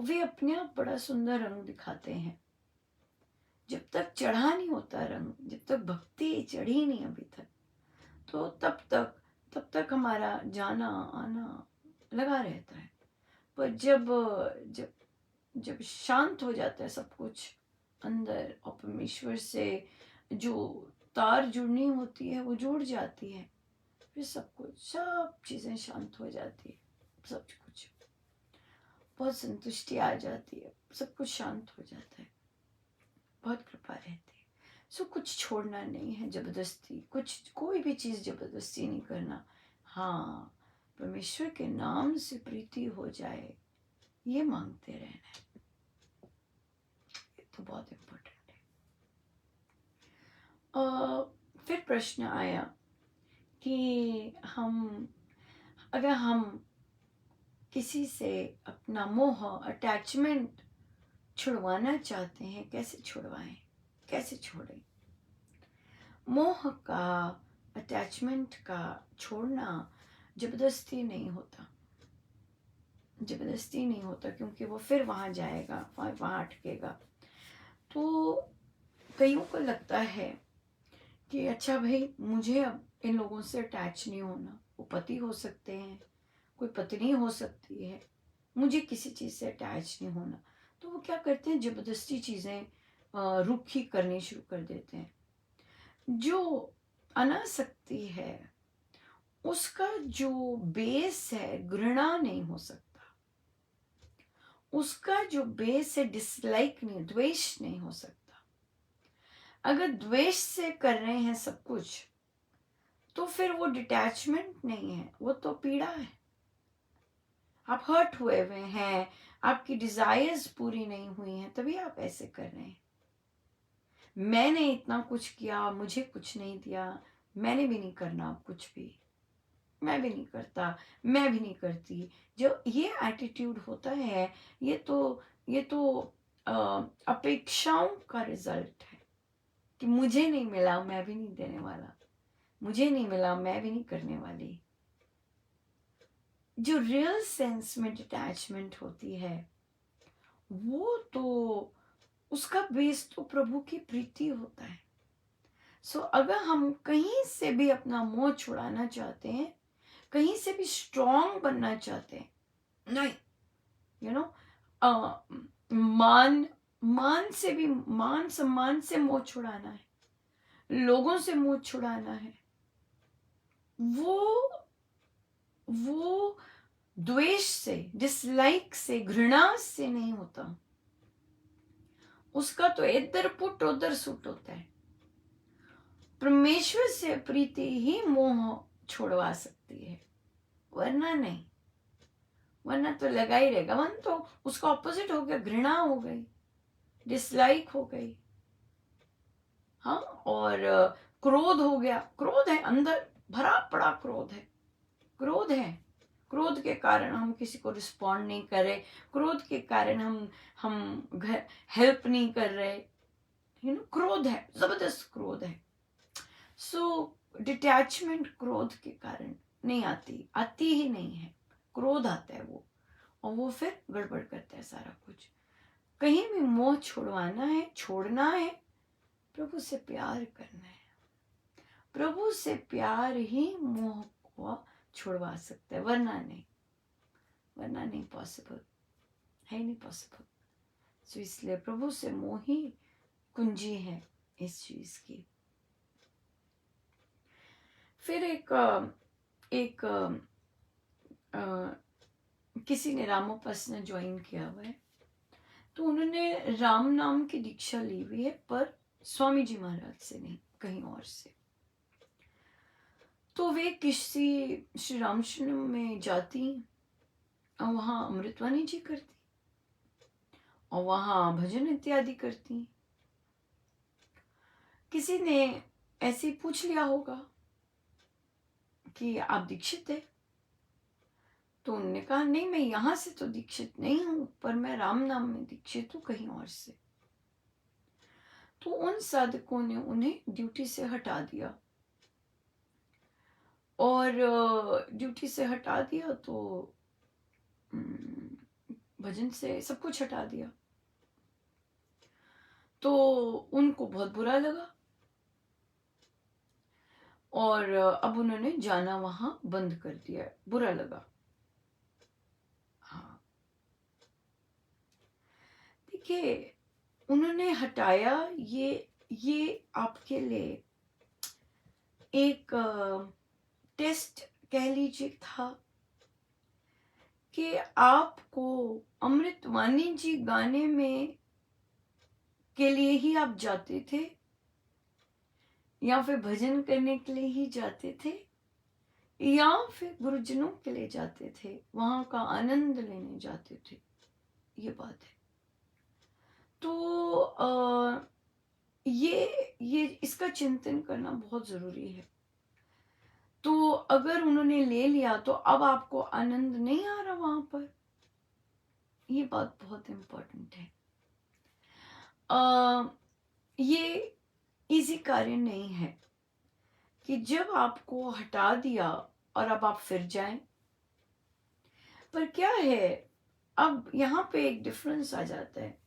वे अपने आप बड़ा सुंदर रंग दिखाते हैं। जब तक चढ़ा नहीं होता रंग, जब तक भक्ति चढ़ी नहीं अभी तक, तो तब तक हमारा जाना आना लगा रहता है। पर जब जब जब शांत हो जाता है सब कुछ अंदर, और परमेश्वर से जो तार जुड़नी होती है वो जुड़ जाती है, फिर सब चीज़ें शांत हो जाती है, सब कुछ बहुत संतुष्टि आ जाती है, सब कुछ शांत हो जाता है, बहुत कृपा रहती है। सो कुछ छोड़ना नहीं है जबरदस्ती, कोई भी चीज़ जबरदस्ती नहीं करना। हाँ, परमेश्वर के नाम से प्रीति हो जाए, ये मांगते रहना है, ये तो बहुत इम्पोर्टेंट है। फिर प्रश्न आया कि अगर हम किसी से अपना मोह, अटैचमेंट छुड़वाना चाहते हैं, कैसे छुड़वाएं, कैसे छोड़ें? मोह का, अटैचमेंट का छोड़ना जबरदस्ती नहीं होता, जबरदस्ती नहीं होता, क्योंकि वो फिर वहाँ जाएगा, वहाँ अटकेगा। तो कईयों को लगता है कि अच्छा भाई, मुझे अब इन लोगों से अटैच नहीं होना, वो पति हो सकते हैं, कोई पत्नी हो सकती है, मुझे किसी चीज़ से अटैच नहीं होना। तो वो क्या करते हैं, ज़बरदस्ती चीज़ें रुखी करनी शुरू कर देते हैं। जो अनासक्ति है उसका जो बेस है, घृणा नहीं हो सकता, उसका जो बेस है डिसलाइक नहीं, द्वेष नहीं हो सकता। अगर द्वेष से कर रहे हैं सब कुछ, तो फिर वो डिटैचमेंट नहीं है, वो तो पीड़ा है। आप हर्ट हुए हैं, आपकी डिजायर्स पूरी नहीं हुई हैं, तभी आप ऐसे कर रहे हैं। मैंने इतना कुछ किया, मुझे कुछ नहीं दिया, मैंने भी नहीं करना अब कुछ भी, मैं भी नहीं करता, मैं भी नहीं करती। जो ये एटीट्यूड होता है, ये तो अपेक्षाओं का रिजल्ट है कि मुझे नहीं मिला, मैं भी नहीं देने वाला, मुझे नहीं मिला, मैं भी नहीं करने वाली। जो रियल सेंस में डिटैचमेंट होती है, वो तो उसका बेस तो प्रभु की प्रीति होता है। सो अगर हम कहीं से भी अपना मोह छुड़ाना चाहते हैं, कहीं से भी स्ट्रांग बनना चाहते हैं, नहीं, यू नो, मान मान से भी, मान सम्मान से मोह छुड़ाना है, लोगों से मोह छुड़ाना है, वो द्वेष से, डिसलाइक से, घृणा से नहीं होता, उसका तो इधर पुट उधर सुट होता है। परमेश्वर से प्रीति ही मोह छोड़वा सकती है, वरना नहीं, वरना तो लगा ही रहेगा। वरना तो उसका ऑपोजिट हो गया, घृणा हो गई, डिसलाइक हो गई। हाँ, और क्रोध हो गया, क्रोध है अंदर, भरा पड़ा क्रोध है, क्रोध है, क्रोध के कारण हम किसी को रिस्पॉन्ड नहीं कर रहे, क्रोध के कारण हम घर हेल्प नहीं कर रहे, क्रोध है, जबरदस्त क्रोध है। सो डिटैचमेंट क्रोध के कारण नहीं आती ही नहीं है, क्रोध आता है वो, और वो फिर गड़बड़ करता है सारा कुछ। कहीं भी मोह छुड़वाना है, छोड़ना है, प्रभु से प्यार करना है, प्रभु से प्यार ही मोह को छुड़वा सकता है, वरना नहीं पॉसिबल है, नहीं पॉसिबल। सो इसलिए प्रभु से मोह ही कुंजी है इस चीज की। फिर एक किसी ने रामोपासना ज्वाइन किया हुआ है, तो उन्होंने राम नाम की दीक्षा ली हुई है, पर स्वामी जी महाराज से नहीं, कहीं और से। तो वे किसी श्री रामकृष्ण में जाती और वहाँ अमृतवाणी जी करती और वहाँ भजन इत्यादि करती। किसी ने ऐसे ही पूछ लिया होगा कि आप दीक्षित है? तो उन्होंने कहा नहीं, मैं यहाँ से तो दीक्षित नहीं हूँ, पर मैं राम नाम में दीक्षित हूँ कहीं और से। तो उन साधकों ने उन्हें ड्यूटी से हटा दिया, और ड्यूटी से हटा दिया तो भजन से सब कुछ हटा दिया। तो उनको बहुत बुरा लगा और अब उन्होंने जाना वहां बंद कर दिया, बुरा लगा। हाँ, देखिए, उन्होंने हटाया, ये आपके लिए एक टेस्ट कह लीजिए था कि आपको अमृतवाणी जी गाने में के लिए ही आप जाते थे या फिर भजन करने के लिए ही जाते थे या फिर गुरुजनों के लिए जाते थे, वहां का आनंद लेने जाते थे, ये बात है। तो ये इसका चिंतन करना बहुत जरूरी है। तो अगर उन्होंने ले लिया तो अब आपको आनंद नहीं आ रहा वहां पर, ये बात बहुत इंपॉर्टेंट है। ये इजी कार्य नहीं है कि जब आपको हटा दिया और अब आप फिर जाएं। पर क्या है, अब यहाँ पे एक डिफरेंस आ जाता है।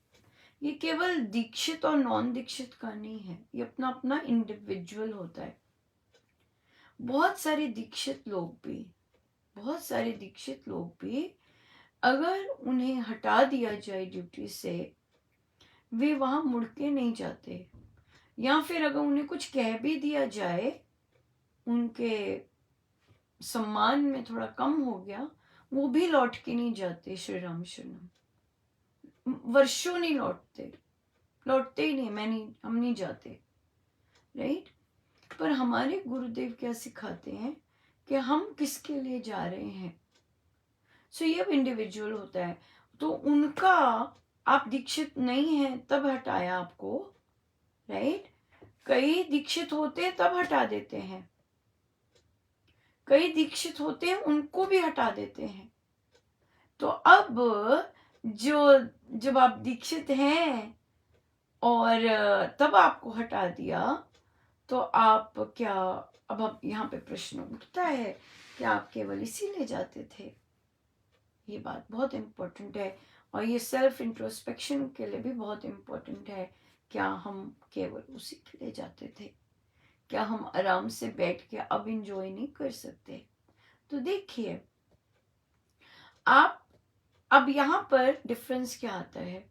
ये केवल दीक्षित और नॉन दीक्षित का नहीं है, ये अपना अपना इंडिविजुअल होता है। बहुत सारे दीक्षित लोग भी अगर उन्हें हटा दिया जाए ड्यूटी से, वे वहां मुड़ के नहीं जाते, या फिर अगर उन्हें कुछ कह भी दिया जाए, उनके सम्मान में थोड़ा कम हो गया, वो भी लौट के नहीं जाते। श्री राम शरणम, वर्षों नहीं लौटते ही नहीं, हम नहीं जाते, राइट। पर हमारे गुरुदेव क्या सिखाते हैं कि हम किसके लिए जा रहे हैं। सो ये अब इंडिविजुअल होता है। तो उनका, आप दीक्षित नहीं है तब हटाया आपको, राइट। कई दीक्षित होते तब हटा देते हैं, कई दीक्षित होते हैं उनको भी हटा देते हैं। तो अब जब आप दीक्षित हैं और तब आपको हटा दिया, तो आप क्या, अब यहाँ पे प्रश्न उठता है कि आप केवल इसीलिए जाते थे। ये बात बहुत इम्पोर्टेंट है और ये सेल्फ इंट्रोस्पेक्शन के लिए भी बहुत इम्पोर्टेंट है। क्या हम केवल उसी के लिए जाते थे? क्या हम आराम से बैठ के अब इंजॉय नहीं कर सकते? तो देखिए, आप अब यहाँ पर डिफरेंस क्या आता है।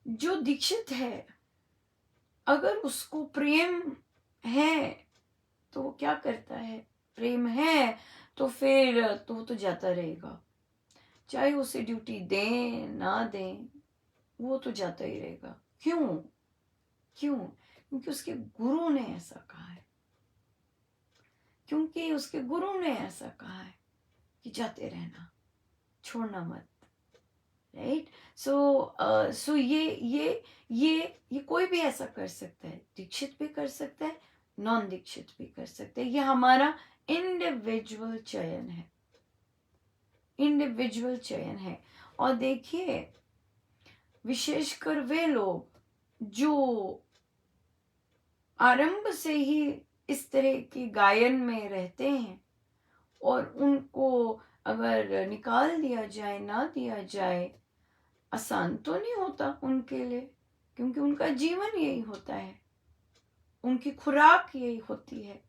जो दीक्षित है, अगर उसको प्रेम है तो वो क्या करता है, प्रेम है तो फिर तो वो तो जाता रहेगा, चाहे उसे ड्यूटी दें ना दें, वो तो जाता ही रहेगा। क्यों? क्योंकि उसके गुरु ने ऐसा कहा है, कि जाते रहना, छोड़ना मत, राइट। सो ये कोई भी ऐसा कर सकता है, दीक्षित भी कर सकता है, नॉन दीक्षित भी कर सकते हैं। ये हमारा इंडिविजुअल चयन है। और देखिए, विशेषकर वे लोग जो आरंभ से ही इस तरह की गायन में रहते हैं और उनको अगर निकाल दिया जाए, ना दिया जाए, आसान तो नहीं होता उनके लिए, क्योंकि उनका जीवन यही होता है, उनकी खुराक यही होती है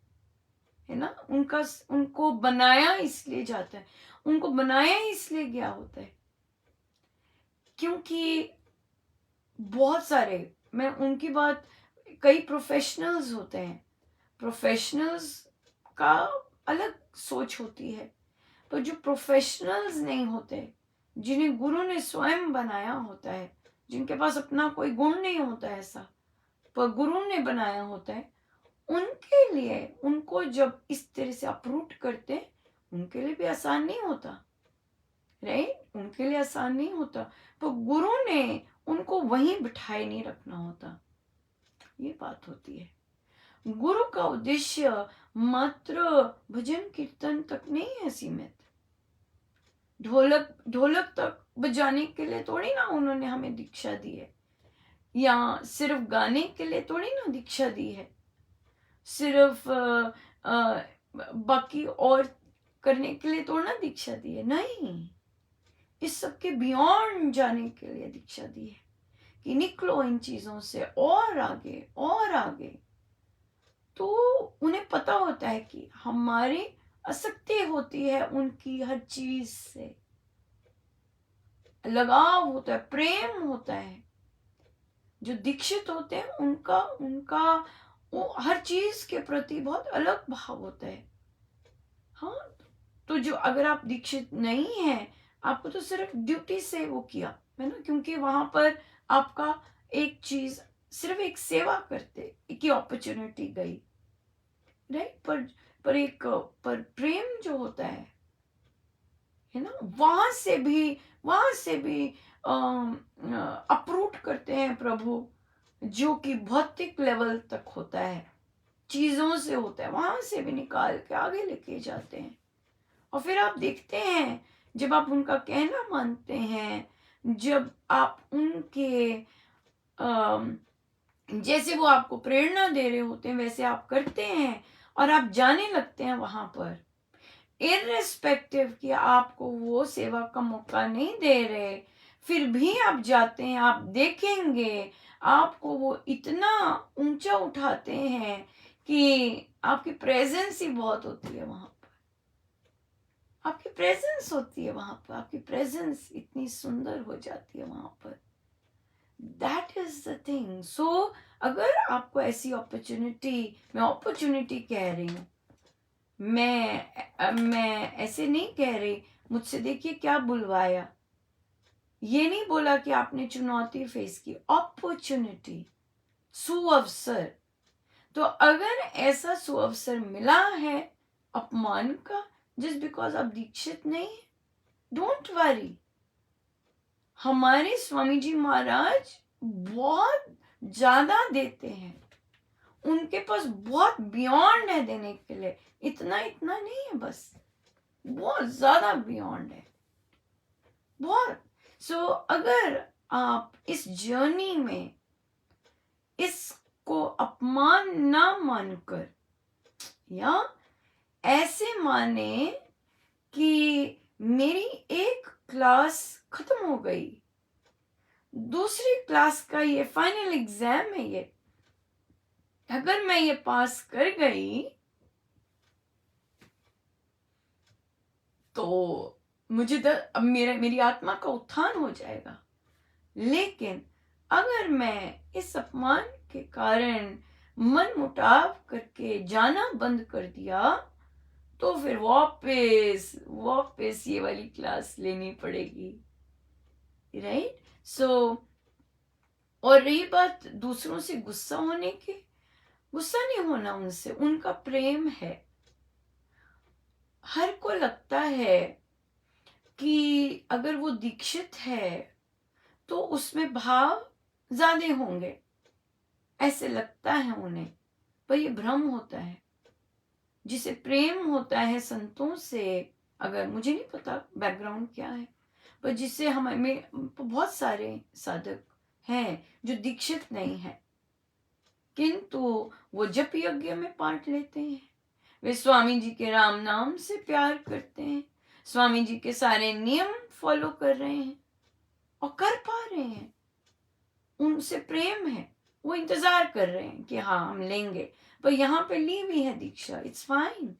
ना। उनको बनाया इसलिए जाता है, उनको बनाया इसलिए गया होता है, क्योंकि बहुत सारे, मैं उनकी बात, कई प्रोफेशनल्स होते हैं, प्रोफेशनल्स का अलग सोच होती है। पर जो प्रोफेशनल्स नहीं होते, जिन्हें गुरु ने स्वयं बनाया होता है, जिनके पास अपना कोई गुण नहीं होता ऐसा, पर गुरु ने बनाया होता है, उनके लिए, उनको जब इस तरह से अप्रूट करते, उनके लिए भी आसान नहीं होता, राइट। उनके लिए आसान नहीं होता, पर गुरु ने उनको वहीं बिठाए नहीं रखना होता, ये बात होती है। गुरु का उद्देश्य मात्र भजन कीर्तन तक नहीं है सीमित। ढोलक तक बजाने के लिए थोड़ी ना उन्होंने हमें दीक्षा दी है, या सिर्फ गाने के लिए थोड़ी ना दीक्षा दी है, सिर्फ बाकी और करने के लिए थोड़ा ना दीक्षा दी है। नहीं, इस सब के बियॉन्ड जाने के लिए दीक्षा दी है, कि निकलो इन चीजों से और आगे और आगे, तो उन्हें पता होता है कि हमारी आसक्ति होती है उनकी हर चीज से, लगाव होता है, प्रेम होता है। जो दीक्षित होते हैं उनका उनका वो हर चीज के प्रति बहुत अलग भाव होता है। हाँ, तो जो अगर आप दीक्षित नहीं है, आपको तो सिर्फ ड्यूटी से वो किया है ना, क्योंकि वहां पर आपका एक चीज सिर्फ एक सेवा करते, एक ही अपॉर्चुनिटी गई, राइट। पर प्रेम जो होता है ना, वहां से भी अप्रूट करते हैं प्रभु, जो कि भौतिक लेवल तक होता है, चीजों से होता है, वहां से भी निकाल के आगे लेके जाते हैं। और फिर आप देखते हैं जब आप उनका कहना मानते हैं, जब आप उनके जैसे वो आपको प्रेरणा दे रहे होते हैं वैसे आप करते हैं और आप जाने लगते हैं वहां पर, इररिस्पेक्टिव कि आपको वो सेवा का मौका नहीं दे रहे, फिर भी आप जाते हैं। आप देखेंगे आपको वो इतना ऊंचा उठाते हैं कि आपकी प्रेजेंस ही बहुत होती है वहां पर, आपकी प्रेजेंस होती है वहां पर, आपकी प्रेजेंस इतनी सुंदर हो जाती है वहां पर। That is the thing. So अगर आपको ऐसी अपॉर्चुनिटी, मैं अपॉर्चुनिटी कह रही हूँ, मैं ऐसे नहीं कह रही, मुझसे देखिए क्या बुलवाया, ये नहीं बोला कि आपने चुनौती फेस की, अपॉर्चुनिटी, सुअवसर। तो अगर ऐसा सुअवसर मिला है अपमान का, जस्ट बिकॉज आप दीक्षित नहीं है, डोंट वरी। हमारे स्वामी जी महाराज बहुत ज्यादा देते हैं, उनके पास बहुत बियॉन्ड है देने के लिए, इतना इतना नहीं है, बस बहुत ज्यादा बियॉन्ड है, बहुत। सो अगर आप इस जर्नी में इसको अपमान ना मानकर, या ऐसे माने कि मेरी एक क्लास खत्म हो गई, दूसरी क्लास का ये फाइनल एग्जाम है, ये अगर मैं ये पास कर गई तो मुझे अब मेरी आत्मा का उत्थान हो जाएगा। लेकिन अगर मैं इस अपमान के कारण मन मुटाव करके जाना बंद कर दिया, तो फिर वापस ये वाली क्लास लेनी पड़ेगी, राइट। सो और रही बात दूसरों से गुस्सा होने की, गुस्सा नहीं होना उनसे, उनका प्रेम है। हर को लगता है कि अगर वो दीक्षित है तो उसमें भाव ज्यादा होंगे, ऐसे लगता है उन्हें, पर ये भ्रम होता है। जिसे प्रेम होता है संतों से, अगर मुझे नहीं पता बैकग्राउंड क्या है, पर जिससे हमें बहुत सारे साधक हैं जो दीक्षित नहीं है, किंतु वो जप यज्ञ में पार्ट लेते हैं, वे स्वामी जी के राम नाम से प्यार करते हैं, स्वामी जी के सारे नियम फॉलो कर रहे हैं और कर पा रहे हैं, उनसे प्रेम है, वो इंतजार कर रहे हैं कि हाँ हम लेंगे, पर यहाँ पे ली भी है दीक्षा, इट्स फाइन।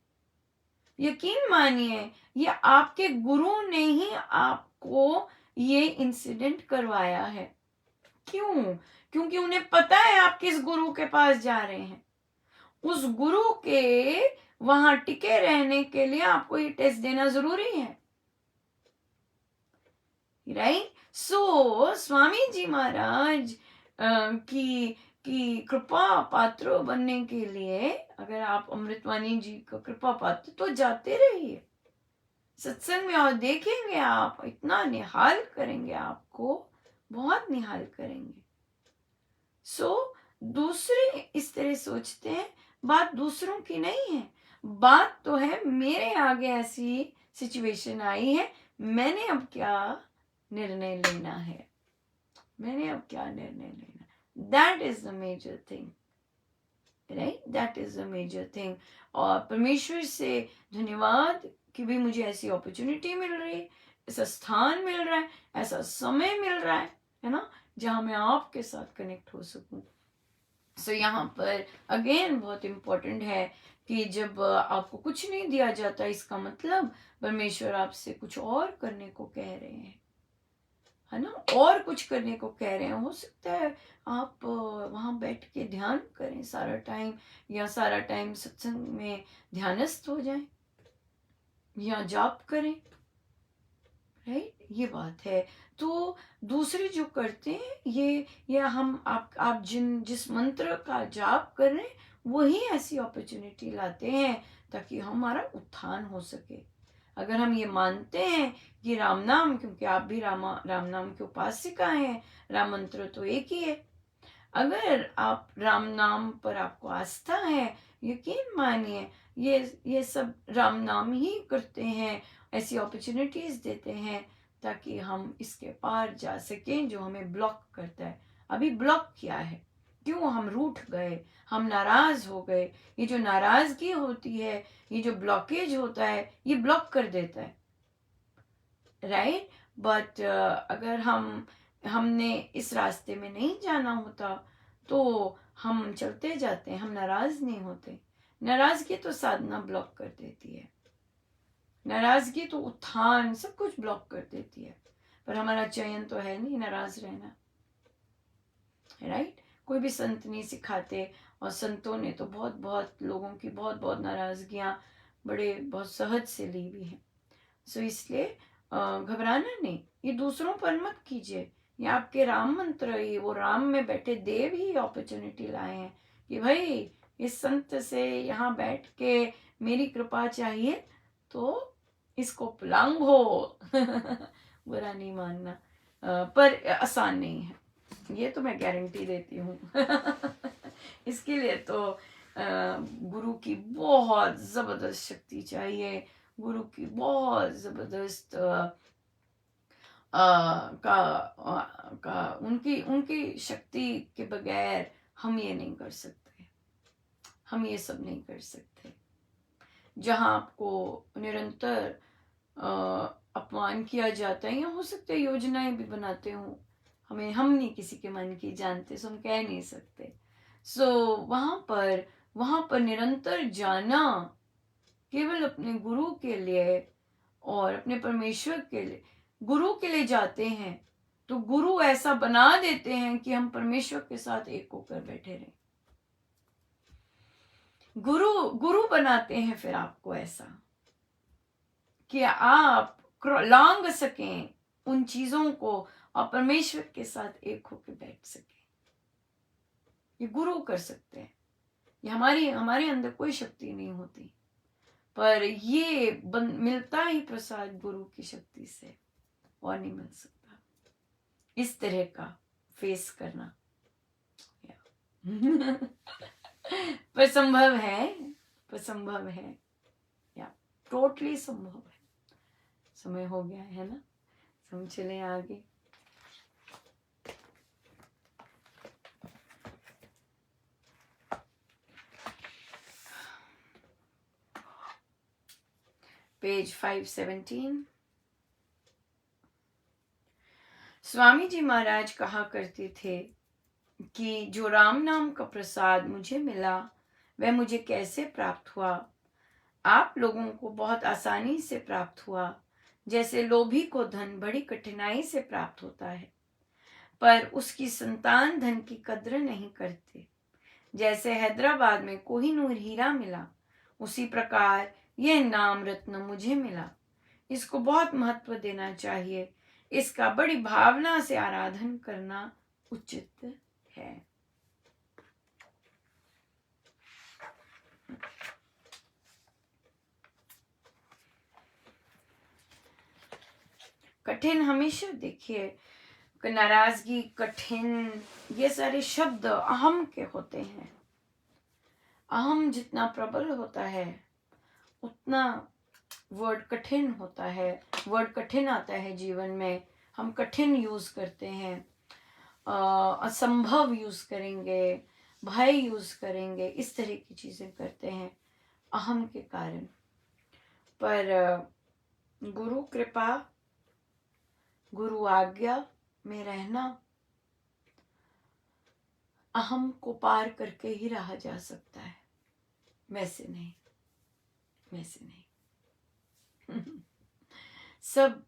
यकीन मानिए ये आपके गुरु ने ही आपको ये इंसिडेंट करवाया है। क्यों? क्योंकि उन्हें पता है आप किस गुरु के पास जा रहे हैं। उस गुरु के वहां टिके रहने के लिए आपको ये टेस्ट देना जरूरी है, राइट। सो स्वामी जी महाराज की कृपा पात्र बनने के लिए अगर आप अमृतवाणी जी का कृपा पात्र, तो जाते रहिए सत्संग में, और देखेंगे आप इतना निहाल करेंगे, आपको बहुत निहाल करेंगे। सो दूसरे इस तरह सोचते हैं, बात दूसरों की नहीं है, बात तो है मेरे आगे ऐसी सिचुएशन आई है, मैंने अब क्या निर्णय लेना है, मैंने अब क्या निर्णय लेना, that is the major thing, right, that is the major thing. और परमेश्वर से धन्यवाद कि भी मुझे ऐसी अपॉर्चुनिटी मिल रही है, ऐसा स्थान मिल रहा है, ऐसा समय मिल रहा है ना, जहाँ मैं आपके साथ कनेक्ट हो सकूं। सो यहाँ पर अगेन बहुत इम्पोर्टेंट है कि जब आपको कुछ नहीं दिया जाता, इसका मतलब परमेश्वर आपसे कुछ और करने को कह रहे हैं, है ना, और कुछ करने को कह रहे हैं। हो सकता है आप वहां बैठ के ध्यान करें सारा टाइम, या सारा टाइम सत्संग में ध्यानस्थ हो जाएं, या जाप करें, राइट, ये बात है। तो दूसरे जो करते हैं ये, या हम आप जिस मंत्र का जाप कर रहे हैं वही ऐसी अपॉर्चुनिटी लाते हैं ताकि हमारा उत्थान हो सके। अगर हम ये मानते हैं कि राम नाम, क्योंकि आप भी राम नाम के उपासिका हैं, राम मंत्र तो एक ही है, अगर आप राम नाम पर आपको आस्था है, यकीन मानिए ये सब राम नाम ही करते हैं, ऐसी अपॉर्चुनिटीज देते हैं ताकि हम इसके पार जा सकें जो हमें ब्लॉक करता है। अभी ब्लॉक किया है, क्यों? हम रूठ गए, हम नाराज हो गए। ये जो नाराजगी होती है, ये जो ब्लॉकेज होता है, ये ब्लॉक कर देता है, राइट। बट अगर हमने इस रास्ते में नहीं जाना होता तो हम चलते जाते हैं, हम नाराज नहीं होते। नाराजगी तो साधना ब्लॉक कर देती है, नाराजगी तो उत्थान सब कुछ ब्लॉक कर देती है। पर हमारा चयन तो है नहीं नाराज रहना, राइट। कोई भी संत नहीं सिखाते, और संतों ने तो बहुत बहुत लोगों की बहुत बहुत नाराजगियां बड़े बहुत सहज से ली भी हैं। सो इसलिए घबराना नहीं, ये दूसरों पर मत कीजिए। ये आपके राम मंत्र, ये वो राम में बैठे देव ही अपॉर्चुनिटी लाए हैं कि भाई इस संत से यहाँ बैठ के मेरी कृपा चाहिए तो इसको पुलांघो। बुरा नहीं मानना, पर आसान नहीं है, ये तो मैं गारंटी देती हूँ। इसके लिए तो गुरु की बहुत जबरदस्त शक्ति चाहिए, गुरु की बहुत जबरदस्त का उनकी उनकी शक्ति के बगैर हम ये नहीं कर सकते, हम ये सब नहीं कर सकते। जहाँ आपको निरंतर अपमान किया जाता है, या हो सकता है योजनाएं भी बनाते हो, हम नहीं किसी के मन की जानते, सो हम कह नहीं सकते। सो वहां पर निरंतर जाना केवल अपने गुरु के लिए और अपने परमेश्वर के लिए, गुरु के लिए जाते हैं तो गुरु ऐसा बना देते हैं कि हम परमेश्वर के साथ एक होकर बैठे रहें। गुरु गुरु बनाते हैं फिर आपको ऐसा कि आप लांग सकें उन चीजों को और परमेश्वर के साथ एक होकर बैठ सकें। ये गुरु कर सकते हैं, ये हमारे अंदर कोई शक्ति नहीं होती, पर ये मिलता ही प्रसाद गुरु की शक्ति से, और नहीं मिल सकता इस तरह का फेस करना। पर संभव है, या टोटली संभव है। समय हो गया है ना, हम चले आगे। पेज 517। स्वामी जी महाराज कहा करते थे कि जो राम नाम का प्रसाद मुझे मिला वह मुझे कैसे प्राप्त हुआ। आप लोगों को बहुत आसानी से प्राप्त हुआ, जैसे लोभी को धन बड़ी कठिनाई से प्राप्त होता है पर उसकी संतान धन की कद्र नहीं करते। जैसे हैदराबाद में कोहिनूर हीरा मिला, उसी प्रकार यह नाम रत्न मुझे मिला। इसको बहुत महत्व देना चाहिए, इसका बड़ी भावना से आराधन करना उचित है। कठिन हमेशा देखिए, नाराजगी, कठिन, ये सारे शब्द अहम के होते हैं। अहम जितना प्रबल होता है उतना वर्ड कठिन होता है, वर्ड कठिन आता है जीवन में। हम कठिन यूज करते हैं, असंभव यूज करेंगे, भय यूज करेंगे, इस तरह की चीजें करते हैं अहम के कारण। पर गुरु कृपा, गुरु आज्ञा में रहना अहम को पार करके ही रहा जा सकता है, वैसे नहीं, वैसे नहीं। सब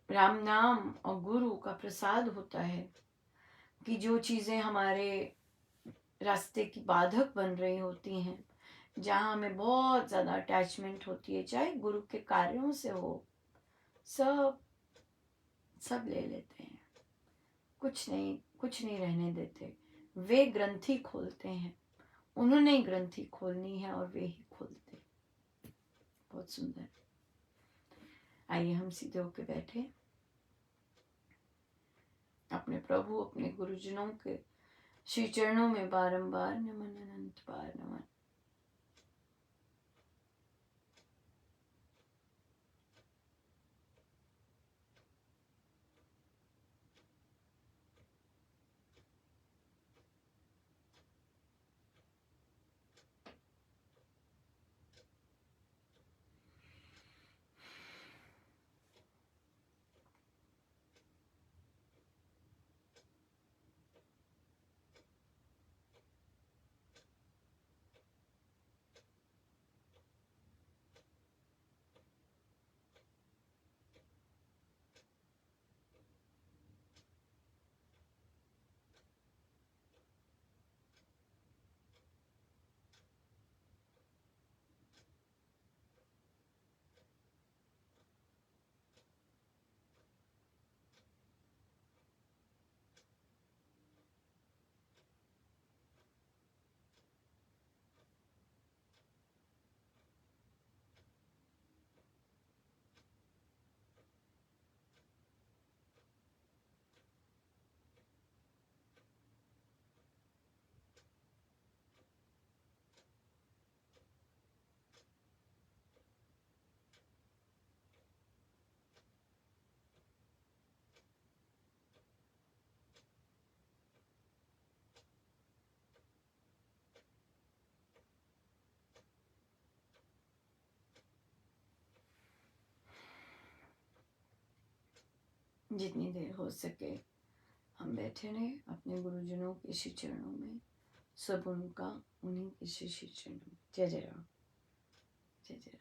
राम नाम और गुरु का प्रसाद होता है कि जो चीजें हमारे रास्ते की बाधक बन रही होती हैं, जहाँ हमें बहुत ज़्यादा अटैचमेंट होती है, चाहे गुरु के कार्यों से हो, सब सब ले लेते हैं, कुछ नहीं रहने देते। वे ग्रंथि खोलते हैं, उन्होंने ही ग्रंथि खोलनी है और वे ही खोलते। बहुत सुंदर। आइए हम सीधे होके बैठे, अपने प्रभु अपने गुरुजनों के श्री चरणों में बारंबार नमन, अनंत बार नमन। जितनी देर हो सके हम बैठे रहे अपने गुरुजनों के श्री चरणों में, सब उनका उन्हीं के श्री चरणों में। जय जय राम, जय जय राम।